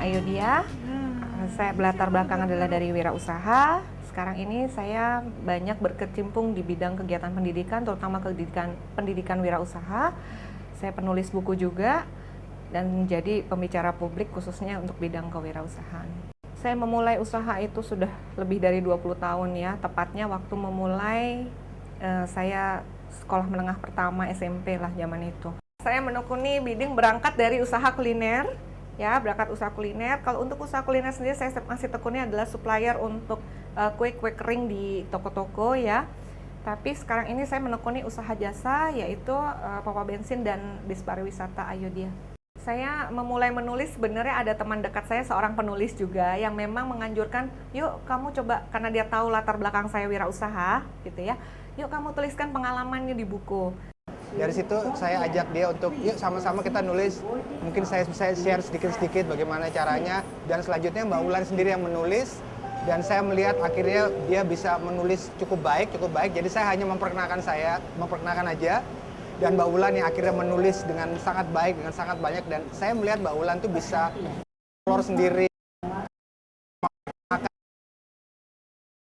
Ayodhya. Saya berlatar belakang adalah dari wirausaha. Sekarang ini saya banyak berkecimpung di bidang kegiatan pendidikan, terutama pendidikan wirausaha. Saya penulis buku juga dan menjadi pembicara publik khususnya untuk bidang kewirausahaan. Saya memulai usaha itu sudah lebih dari 20 tahun ya, tepatnya waktu memulai saya sekolah menengah pertama SMP lah zaman itu. Saya menekuni bidang berangkat dari usaha kuliner, ya berangkat usaha kuliner. Kalau untuk usaha kuliner sendiri saya masih tekuni adalah supplier untuk kue-kue kering di toko-toko ya. Tapi sekarang ini saya menekuni usaha jasa yaitu pompa bensin dan bis pariwisata Ayodhya. Saya memulai menulis, sebenarnya ada teman dekat saya seorang penulis juga yang memang menganjurkan, yuk kamu coba, karena dia tahu latar belakang saya wirausaha gitu ya, yuk kamu tuliskan pengalamannya di buku. Dari situ saya ajak dia untuk yuk sama-sama kita nulis, mungkin saya bisa share sedikit-sedikit bagaimana caranya, dan selanjutnya Mbak Wulan sendiri yang menulis, dan saya melihat akhirnya dia bisa menulis cukup baik, jadi saya hanya memperkenalkan aja, dan Mbak Wulan yang akhirnya menulis dengan sangat baik, dengan sangat banyak, dan saya melihat Mbak Wulan tuh bisa keluar sendiri,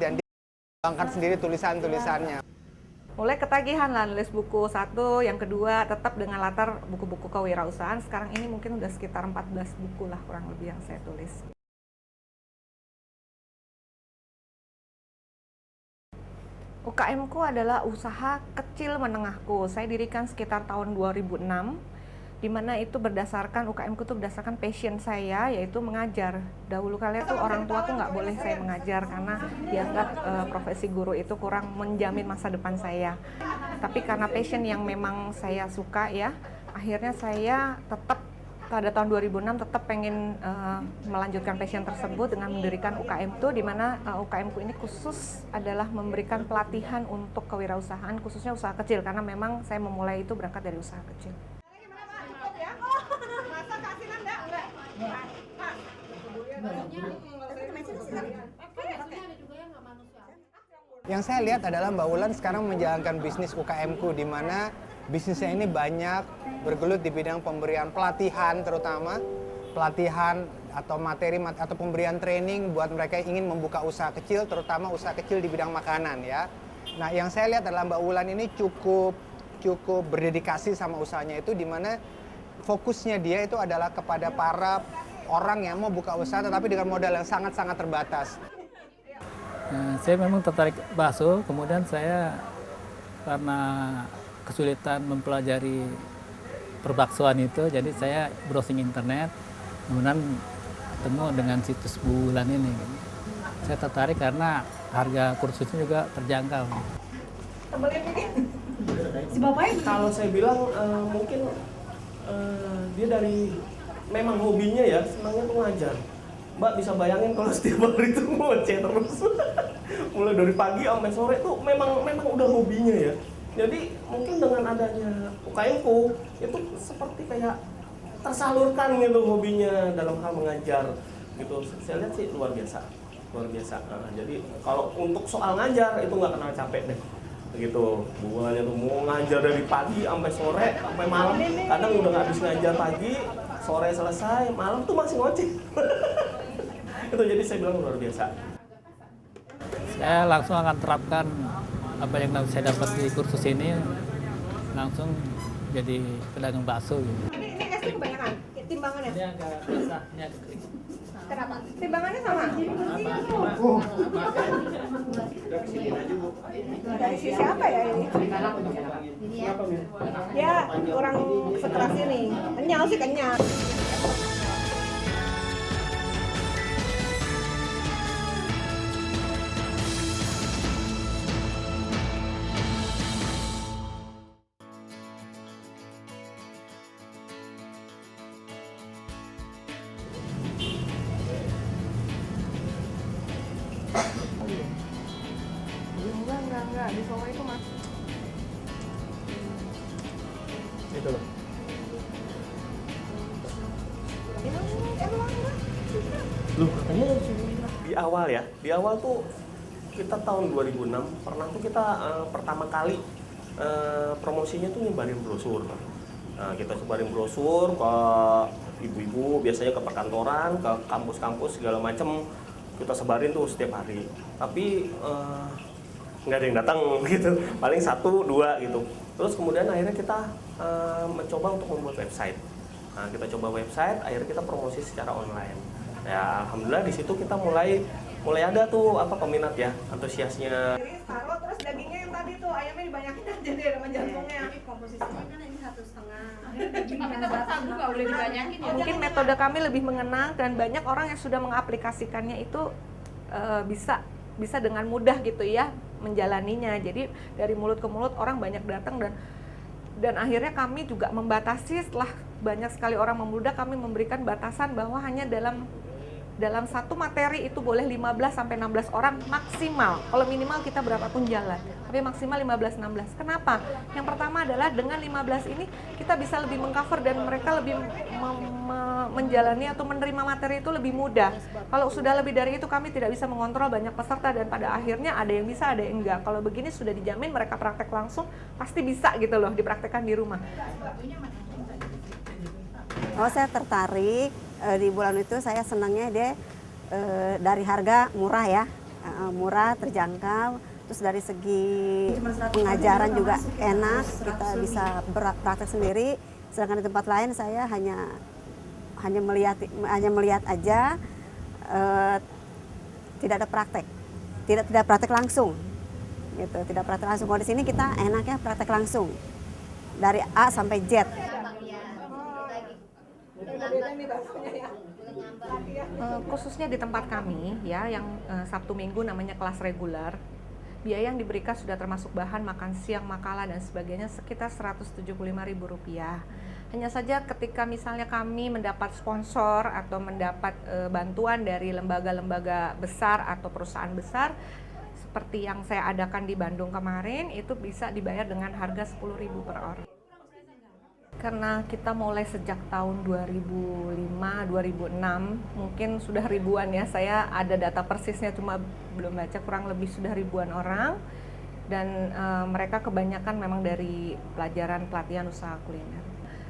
dan dia mengembangkan sendiri tulisan-tulisannya. Mulai ketagihan lah nulis buku satu, yang kedua tetap dengan latar buku-buku kewirausahaan. Sekarang ini mungkin udah sekitar 14 buku lah kurang lebih yang saya tulis. UKM-ku adalah usaha kecil menengahku. Saya dirikan sekitar tahun 2006, di mana itu berdasarkan UKM-ku itu berdasarkan passion saya, yaitu mengajar. Dahulu kala tuh orang tua tuh nggak boleh saya mengajar karena dianggap profesi guru itu kurang menjamin masa depan saya. Tapi karena passion yang memang saya suka ya, akhirnya saya tetap pada tahun 2006 tetap pengen melanjutkan passion tersebut dengan mendirikan UKM itu, di mana UKM-ku ini khusus adalah memberikan pelatihan untuk kewirausahaan, khususnya usaha kecil, karena memang saya memulai itu berangkat dari usaha kecil. Yang saya lihat adalah Mbak Wulan sekarang menjalankan bisnis UKM-ku, di mana bisnisnya ini banyak bergelut di bidang pemberian pelatihan, terutama pelatihan atau materi atau pemberian training buat mereka yang ingin membuka usaha kecil, terutama usaha kecil di bidang makanan ya. Nah, yang saya lihat adalah Mbak Wulan ini cukup berdedikasi sama usahanya itu, di mana fokusnya dia itu adalah kepada para orang yang mau buka usaha tetapi dengan modal yang sangat-sangat terbatas. Saya memang tertarik bakso, kemudian saya karena kesulitan mempelajari perbaksoan itu, jadi saya browsing internet, kemudian ketemu dengan situs Bu Wulan ini. Saya tertarik karena harga kursusnya juga terjangkau. Si bapaknya kalau saya bilang mungkin dia dari memang hobinya ya, senangnya tuh ngajar. Mbak bisa bayangin kalau setiap hari itu ngoceh terus. Mulai dari pagi sampai sore tuh memang udah hobinya ya. Jadi mungkin dengan adanya UKM-ku itu seperti kayak tersalurkan gitu hobinya dalam hal mengajar gitu. Saya lihat sih luar biasa. Nah, jadi kalau untuk soal ngajar itu nggak kenal capek deh. Begitu, bukannya tuh mau ngajar dari pagi sampai sore sampai malam. Kadang udah nggak habis ngajar pagi, sore selesai, malam tuh masih ngoceh. Itu jadi saya bilang luar biasa. Saya langsung akan terapkan apa yang saya dapat di kursus ini, langsung jadi pedagang bakso gitu. Ini esnya kebanyakan, timbangannya? Ini agak basah, ini agak kering. Kenapa? Timbangannya sama? Dari sisi apa ya ini? Ya, kurang sekeras ini. Kenyal sih, kenyal. Enggak, di Solo itu mas. Itu loh. Loh, katanya di awal tuh kita tahun 2006 pernah tuh kita pertama kali promosinya tuh nyebarin brosur. Nah, kita sebarin brosur ke ibu-ibu biasanya ke perkantoran, ke kampus-kampus segala macam kita sebarin tuh setiap hari. Tapi nggak ada yang datang gitu, paling 1-2 gitu. Terus kemudian akhirnya kita mencoba untuk membuat website. Nah, kita coba website, akhirnya kita promosi secara online. Ya, alhamdulillah di situ kita mulai ada tuh peminat ya, antusiasnya. Jadi taruh terus dagingnya yang tadi tuh ayamnya dibanyakin aja deh sama jantungnya. Jadi komposisinya kan ini 1,5. Nggak boleh dibanyakin ya. Mungkin metode kami lebih mengenang dan banyak orang yang sudah mengaplikasikannya itu bisa dengan mudah gitu ya menjalaninya. Jadi dari mulut ke mulut orang banyak datang dan akhirnya kami juga membatasi setelah banyak sekali orang membludak, kami memberikan batasan bahwa hanya dalam satu materi itu boleh 15 sampai 16 orang maksimal. Kalau minimal kita berapapun jalan, tapi maksimal 15-16. Kenapa? Yang pertama adalah dengan 15 ini kita bisa lebih mengcover dan mereka lebih menjalani atau menerima materi itu lebih mudah. Kalau sudah lebih dari itu kami tidak bisa mengontrol banyak peserta dan pada akhirnya ada yang bisa, ada yang enggak. Kalau begini sudah dijamin mereka praktek langsung, pasti bisa gitu loh dipraktekkan di rumah. Oh, saya tertarik di bulan itu. Saya senangnya dia dari harga murah ya, murah, terjangkau. Terus dari segi pengajaran juga enak, kita bisa praktek sendiri. Sedangkan di tempat lain saya hanya melihat aja, tidak ada praktek, tidak praktek langsung, gitu, tidak praktek langsung. Kalau di sini kita enaknya praktek langsung dari A sampai Z. Khususnya di tempat kami ya yang Sabtu Minggu namanya kelas reguler, biaya yang diberikan sudah termasuk bahan makan siang, makalah dan sebagainya sekitar Rp175.000. Hanya saja ketika misalnya kami mendapat sponsor atau mendapat bantuan dari lembaga-lembaga besar atau perusahaan besar seperti yang saya adakan di Bandung kemarin, itu bisa dibayar dengan harga Rp10.000 per orang. Karena kita mulai sejak tahun 2005-2006, mungkin sudah ribuan ya, saya ada data persisnya cuma belum baca, kurang lebih sudah ribuan orang. Dan mereka kebanyakan memang dari pelajaran pelatihan usaha kuliner.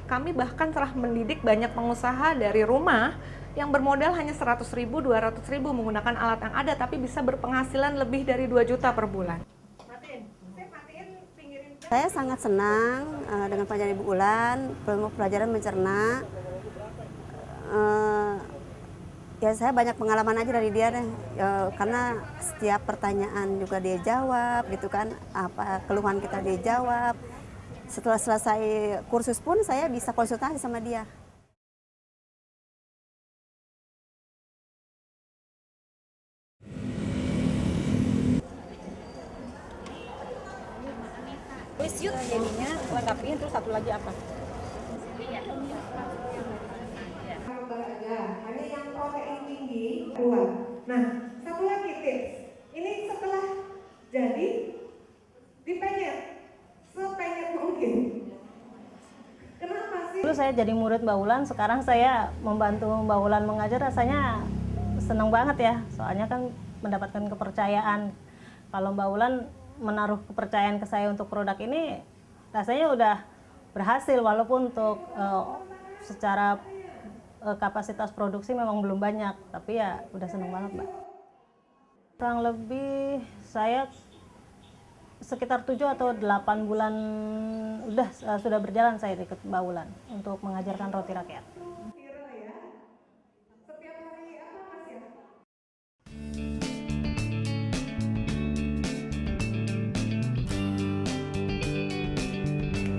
Kami bahkan telah mendidik banyak pengusaha dari rumah yang bermodal hanya 100.000, 200.000 menggunakan alat yang ada, tapi bisa berpenghasilan lebih dari 2 juta per bulan. Saya sangat senang dengan pelajaran Ibu Ulan, pelajaran mencerna. Ya saya banyak pengalaman aja dari dia deh, karena setiap pertanyaan juga dia jawab gitu kan, apa keluhan kita dia jawab. Setelah selesai kursus pun saya bisa konsultasi sama dia. Wis yuk jadinya lengkapin, terus satu lagi apa? Hanya yang protein tinggi keluar. Nah, satu lagi tips. Ini setelah jadi dipenyet sepenyet mungkin. Kenapa sih? Dulu saya jadi murid Mbak Ulan, sekarang saya membantu Mbak Ulan mengajar, rasanya senang banget ya. Soalnya kan mendapatkan kepercayaan. Kalau Mbak Ulan menaruh kepercayaan ke saya untuk produk ini, rasanya udah berhasil, walaupun untuk secara kapasitas produksi memang belum banyak, tapi ya udah seneng banget Mbak. Kurang lebih saya sekitar 7 atau 8 bulan sudah berjalan saya ikut Mbak Ulan untuk mengajarkan roti rakyat.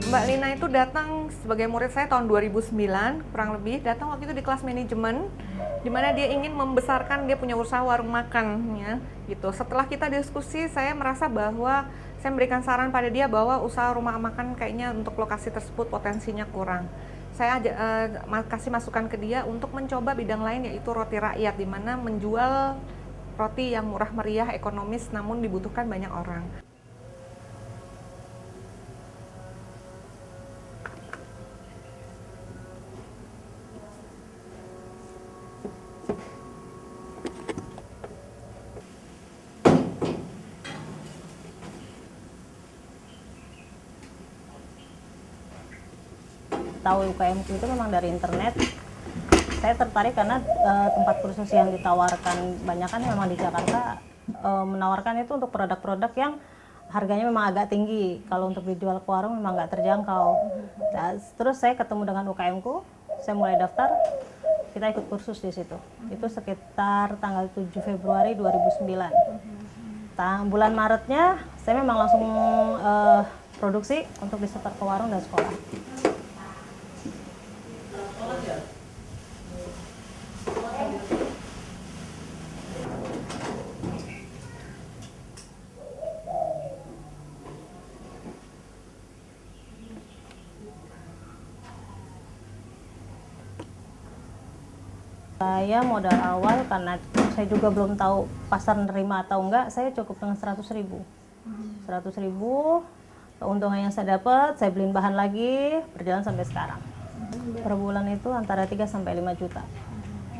Mbak Lina itu datang sebagai murid saya tahun 2009, kurang lebih. Datang waktu itu di kelas manajemen, di mana dia ingin membesarkan, dia punya usaha warung makan, ya, gitu. Setelah kita diskusi, saya merasa bahwa saya memberikan saran pada dia bahwa usaha rumah makan kayaknya untuk lokasi tersebut potensinya kurang. Saya kasih masukan ke dia untuk mencoba bidang lain, yaitu roti rakyat, di mana menjual roti yang murah meriah, ekonomis, namun dibutuhkan banyak orang. Tahu UKMku itu memang dari internet, Saya tertarik karena tempat kursus yang ditawarkan banyak kan memang di Jakarta menawarkan itu untuk produk-produk yang harganya memang agak tinggi. Kalau untuk dijual ke warung memang nggak terjangkau. Nah, terus saya ketemu dengan UKM-ku, saya mulai daftar, kita ikut kursus di situ. Itu sekitar tanggal 7 Februari 2009. Bulan Maretnya saya memang langsung produksi untuk disetor ke warung dan sekolah. Saya modal awal karena saya juga belum tahu pasar nerima atau enggak, saya cukup dengan 100.000. 100.000, keuntungan yang saya dapat, saya beliin bahan lagi, berjalan sampai sekarang. Per bulan itu antara 3 sampai 5 juta.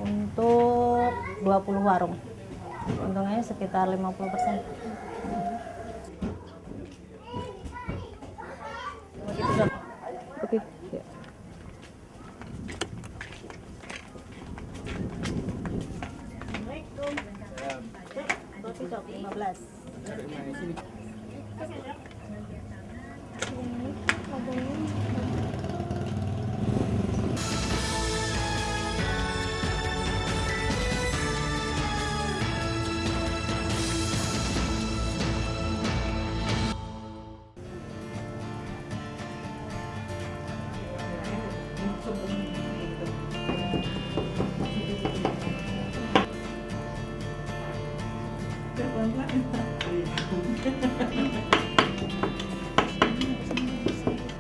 Untuk 20 warung. Untungnya sekitar 50%. Oke. Ya. Roti cok 15.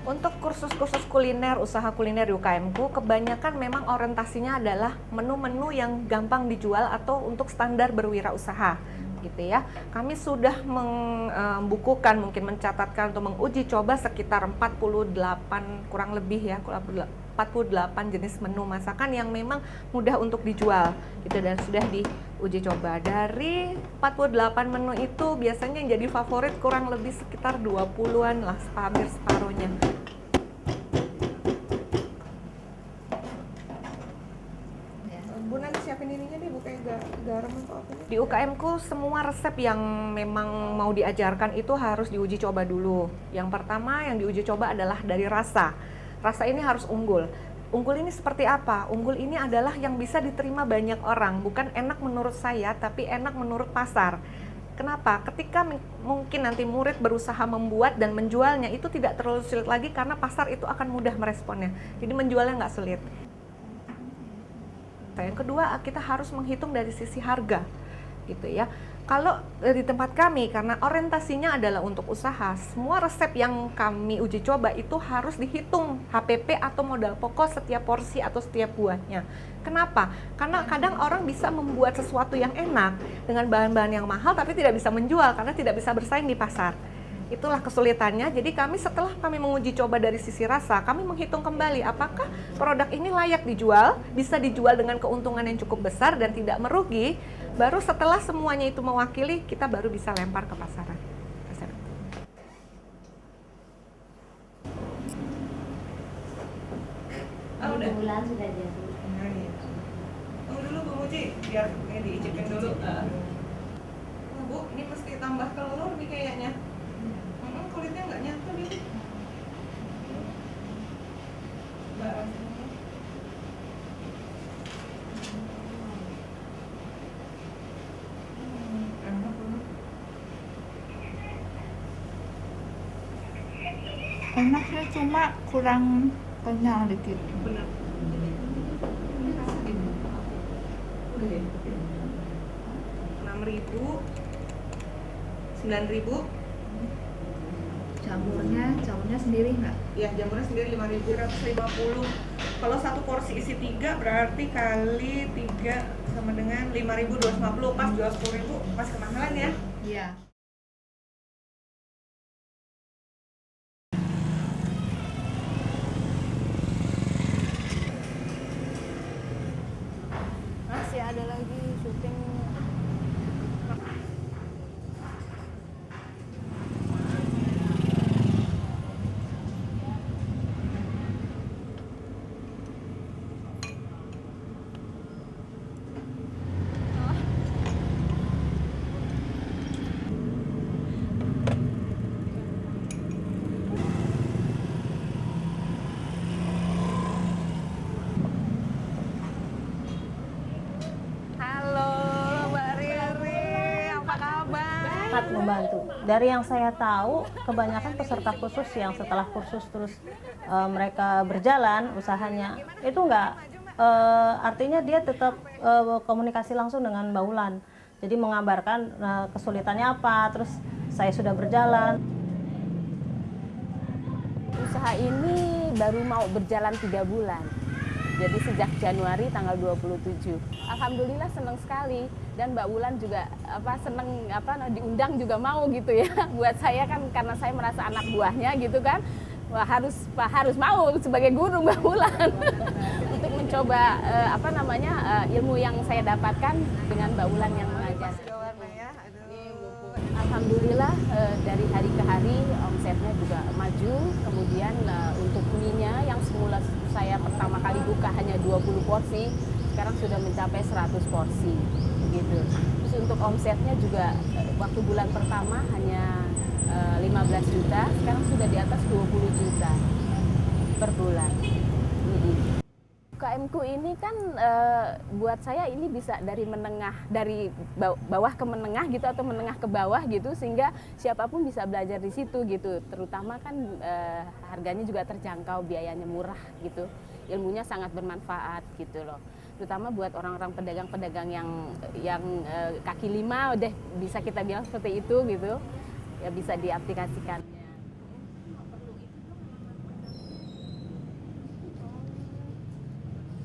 Untuk kursus-kursus kuliner, usaha kuliner di UKM-ku, kebanyakan memang orientasinya adalah menu-menu yang gampang dijual atau untuk standar berwirausaha, gitu ya. Kami sudah membukukan, mungkin mencatatkan atau menguji coba sekitar 48 kurang lebih ya, 48 jenis menu masakan yang memang mudah untuk dijual, gitu, dan sudah diuji coba. Dari 48 menu itu biasanya yang jadi favorit kurang lebih sekitar 20-an lah, hampir separuhnya. Bu, nanti siapin ininya deh, Bu, kayak garam atau apa. Di UKM-ku semua resep yang memang mau diajarkan itu harus diuji coba dulu. Yang pertama yang diuji coba adalah dari rasa. Rasa ini harus unggul. Unggul ini seperti apa? Unggul ini adalah yang bisa diterima banyak orang. Bukan enak menurut saya, tapi enak menurut pasar. Kenapa? Ketika mungkin nanti murid berusaha membuat dan menjualnya, itu tidak terlalu sulit lagi karena pasar itu akan mudah meresponnya. Jadi menjualnya nggak sulit. Yang kedua, kita harus menghitung dari sisi harga, gitu ya. Kalau di tempat kami, karena orientasinya adalah untuk usaha, semua resep yang kami uji coba itu harus dihitung HPP atau modal pokok setiap porsi atau setiap buahnya. Kenapa? Karena kadang orang bisa membuat sesuatu yang enak dengan bahan-bahan yang mahal tapi tidak bisa menjual karena tidak bisa bersaing di pasar. Itulah kesulitannya. Jadi setelah kami menguji coba dari sisi rasa, kami menghitung kembali apakah produk ini layak dijual, bisa dijual dengan keuntungan yang cukup besar dan tidak merugi. Baru setelah semuanya itu mewakili, kita baru bisa lempar ke pasaran. Oh, udah. Bulan sudah jadi. Tunggu dulu Bu Muji, biar ini diicipin dulu. Bu, ini mesti tambah telur nih kayaknya. Kulitnya nggak nyatu nih. Enaknya cuma kurang kenyal dikit. Benar. 6.000, 9.000. Jamurnya sendiri nggak? Ya, jamurnya sendiri 5.150. Kalau satu porsi isi 3 berarti kali 3 sama dengan 5.250. Pas jual 10.000 pas kemahalan ya. Iya. Masih ada lagi syuting. sangat membantu. Dari yang saya tahu, kebanyakan peserta kursus yang setelah kursus terus mereka berjalan usahanya itu enggak, artinya dia tetap komunikasi langsung dengan Mbak Wulan. Jadi mengabarkan kesulitannya apa, terus saya sudah berjalan. Usaha ini baru mau berjalan 3 bulan. Jadi sejak Januari tanggal 27. Alhamdulillah senang sekali, dan Mbak Wulan juga senang diundang juga mau gitu ya. Buat saya kan karena saya merasa anak buahnya gitu kan. Wah, harus mau sebagai guru Mbak Wulan untuk mencoba ilmu yang saya dapatkan dengan Mbak Wulan yang mengajar. Alhamdulillah dari hari ke hari omsetnya juga maju. Kemudian untuk mie-nya yang semula saya pertama kali buka hanya 20 porsi, sekarang sudah mencapai 100 porsi gitu. Terus untuk omsetnya juga waktu bulan pertama hanya 15 juta, sekarang sudah di atas 20 juta per bulan. UKM-ku ini kan buat saya ini bisa dari bawah ke menengah gitu, atau menengah ke bawah gitu, sehingga siapapun bisa belajar di situ gitu. Terutama kan harganya juga terjangkau, biayanya murah gitu, ilmunya sangat bermanfaat gitu loh. Terutama buat orang-orang pedagang-pedagang yang kaki lima, udah bisa kita bilang seperti itu gitu, ya bisa diaplikasikan.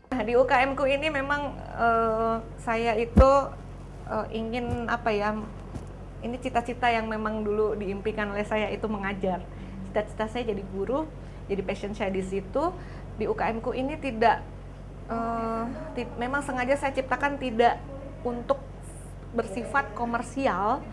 Nah, di UKM-ku ini memang saya itu ingin ini cita-cita yang memang dulu diimpikan oleh saya itu mengajar. Cita-cita saya jadi guru, jadi passion saya di situ. Di UKM-ku ini memang sengaja saya ciptakan tidak untuk bersifat komersial,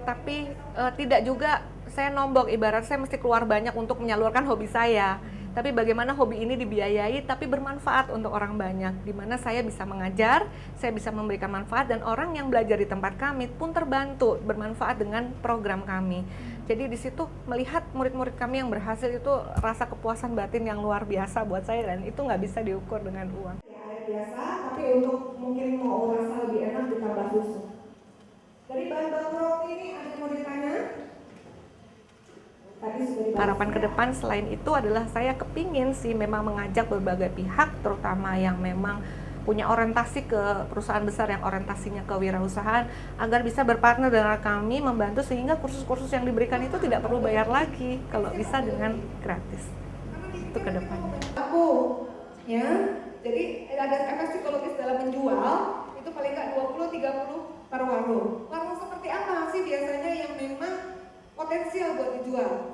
tapi tidak juga saya nombok, ibarat saya mesti keluar banyak untuk menyalurkan hobi saya. Tapi bagaimana hobi ini dibiayai tapi bermanfaat untuk orang banyak, di mana saya bisa mengajar, saya bisa memberikan manfaat, dan orang yang belajar di tempat kami pun terbantu bermanfaat dengan program kami. Jadi di situ melihat murid-murid kami yang berhasil itu rasa kepuasan batin yang luar biasa buat saya, dan itu nggak bisa diukur dengan uang. Ya, biasa, tapi untuk mungkin mau rasa lebih enak ditambah susu. Dari bahan-bahan roti ini ada yang mau ditanya? Harapan ke depan selain itu adalah saya kepingin sih memang mengajak berbagai pihak, terutama yang memang punya orientasi ke perusahaan besar yang orientasinya kewirausahaan, agar bisa berpartner dengan kami, membantu sehingga kursus-kursus yang diberikan itu tidak perlu bayar lagi, kalau bisa dengan gratis. Itu ke depannya. Aku, ya, jadi ada efek psikologis dalam menjual, itu paling nggak 20-30 per warung. Warung seperti apa sih biasanya yang memang potensial buat dijual?